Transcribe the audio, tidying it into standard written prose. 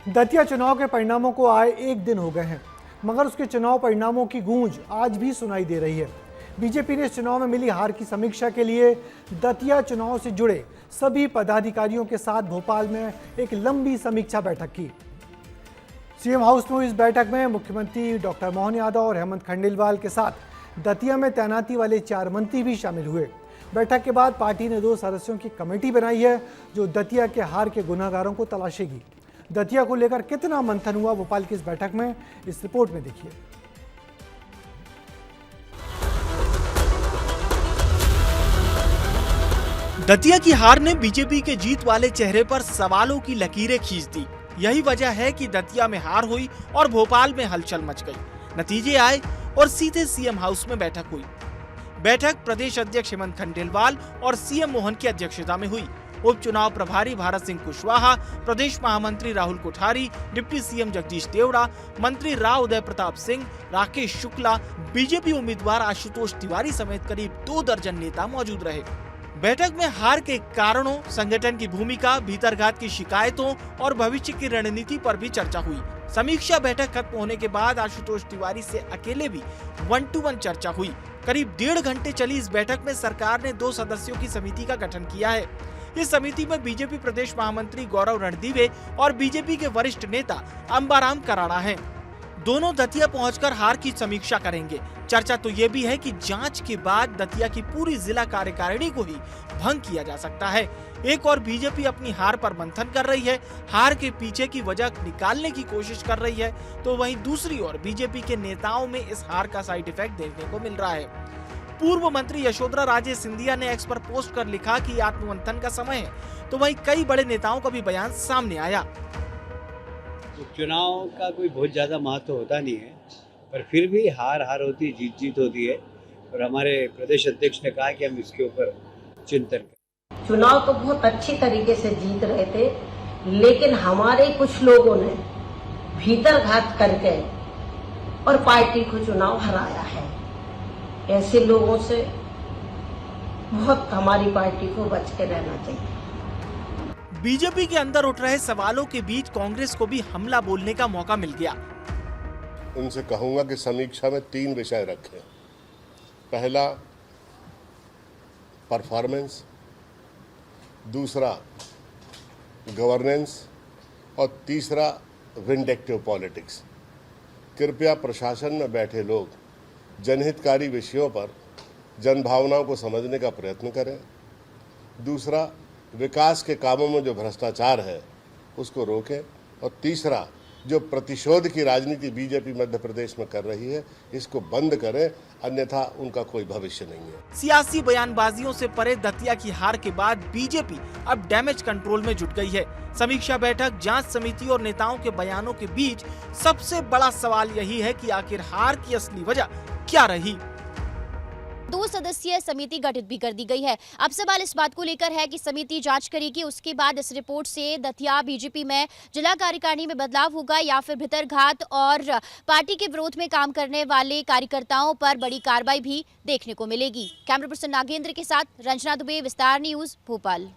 दतिया चुनाव के परिणामों को आए एक दिन हो गए हैं, मगर उसके चुनाव परिणामों की गूंज आज भी सुनाई दे रही है। बीजेपी ने इस चुनाव में मिली हार की समीक्षा के लिए दतिया चुनाव से जुड़े सभी पदाधिकारियों के साथ भोपाल में एक लंबी समीक्षा बैठक की। सीएम हाउस में हुई इस बैठक में मुख्यमंत्री डॉक्टर मोहन यादव और हेमंत खंडेलवाल के साथ दतिया में तैनाती वाले 4 मंत्री भी शामिल हुए। बैठक के बाद पार्टी ने 2 सदस्यों की कमेटी बनाई है जो दतिया के हार के गुनाहगारों को तलाशेगी। दतिया को लेकर कितना मंथन हुआ भोपाल की इस बैठक में, इस रिपोर्ट में देखिए। दतिया की हार ने बीजेपी के जीत वाले चेहरे पर सवालों की लकीरें खींच दी। यही वजह है कि दतिया में हार हुई और भोपाल में हलचल मच गई। नतीजे आए और सीधे सीएम हाउस में बैठक हुई। बैठक प्रदेश अध्यक्ष हेमंत खंडेलवाल और सीएम मोहन की अध्यक्षता में हुई। उपचुनाव प्रभारी भारत सिंह कुशवाहा, प्रदेश महामंत्री राहुल कोठारी, डिप्टी सीएम जगदीश देवड़ा, मंत्री राव उदय प्रताप सिंह, राकेश शुक्ला, बीजेपी उम्मीदवार आशुतोष तिवारी समेत करीब 2 दर्जन नेता मौजूद रहे। बैठक में हार के कारणों, संगठन की भूमिका, भीतरघात की शिकायतों और भविष्य की रणनीति पर भी चर्चा हुई। समीक्षा बैठक खत्म होने के बाद आशुतोष तिवारी से अकेले भी 1-to-1 चर्चा हुई। करीब 1.5 घंटे चली इस बैठक में सरकार ने 2 सदस्यों की समिति का गठन किया है। इस समिति में बीजेपी प्रदेश महामंत्री गौरव रणदीवे और बीजेपी के वरिष्ठ नेता अंबाराम कराड़ा हैं। दोनों दतिया पहुंचकर हार की समीक्षा करेंगे। चर्चा तो ये भी है कि जांच के बाद दतिया की पूरी जिला कार्यकारिणी को ही भंग किया जा सकता है। एक और बीजेपी अपनी हार पर मंथन कर रही है, हार के पीछे की वजह निकालने की कोशिश कर रही है, तो वहीं दूसरी ओर बीजेपी के नेताओं में इस हार का साइड इफेक्ट देखने को मिल रहा है। पूर्व मंत्री यशोधरा राजे सिंधिया ने एक्स पर पोस्ट कर लिखा कि आत्ममंथन का समय है, तो वहीं कई बड़े नेताओं का भी बयान सामने आया। चुनाव का कोई बहुत ज़्यादा महत्व होता नहीं है, पर फिर भी हार होती है, जीत होती है। और हमारे प्रदेश अध्यक्ष ने कहा कि हम इसके ऊपर चिंतन करें। चुनाव तो बहुत अच्छी तरीके से जीत रहे थे, लेकिन हमारे कुछ लोगों ने भीतरघात करके और पार्टी को चुनाव हराया है। ऐसे लोगों से बहुत हमारी पार्टी को बच के रहना चाहिए। बीजेपी के अंदर उठ रहे सवालों के बीच कांग्रेस को भी हमला बोलने का मौका मिल गया। उनसे कहूंगा कि समीक्षा में 3 विषय रखें। पहला परफॉर्मेंस, दूसरा गवर्नेंस और तीसरा विंडेक्टिव पॉलिटिक्स। कृपया प्रशासन में बैठे लोग जनहितकारी विषयों पर जनभावनाओं को समझने का प्रयत्न करें। दूसरा, विकास के कामों में जो भ्रष्टाचार है उसको रोकें। और तीसरा, जो प्रतिशोध की राजनीति बीजेपी मध्य प्रदेश में कर रही है इसको बंद करें, अन्यथा उनका कोई भविष्य नहीं है। सियासी बयानबाजियों से परे दतिया की हार के बाद बीजेपी अब डैमेज कंट्रोल में जुट गई है। समीक्षा बैठक, जांच समिति और नेताओं के बयानों के बीच सबसे बड़ा सवाल यही है कि आखिर हार की असली वजह क्या रही। 2 सदस्यीय समिति गठित भी कर दी गई है। अब सवाल इस बात को लेकर है कि समिति जांच करेगी, उसके बाद इस रिपोर्ट से दतिया बीजेपी में जिला कार्यकारिणी में बदलाव होगा या फिर भीतरघात और पार्टी के विरोध में काम करने वाले कार्यकर्ताओं पर बड़ी कार्रवाई भी देखने को मिलेगी। कैमरा पर्सन नागेंद्र के साथ रंजना दुबे, विस्तार न्यूज, भोपाल।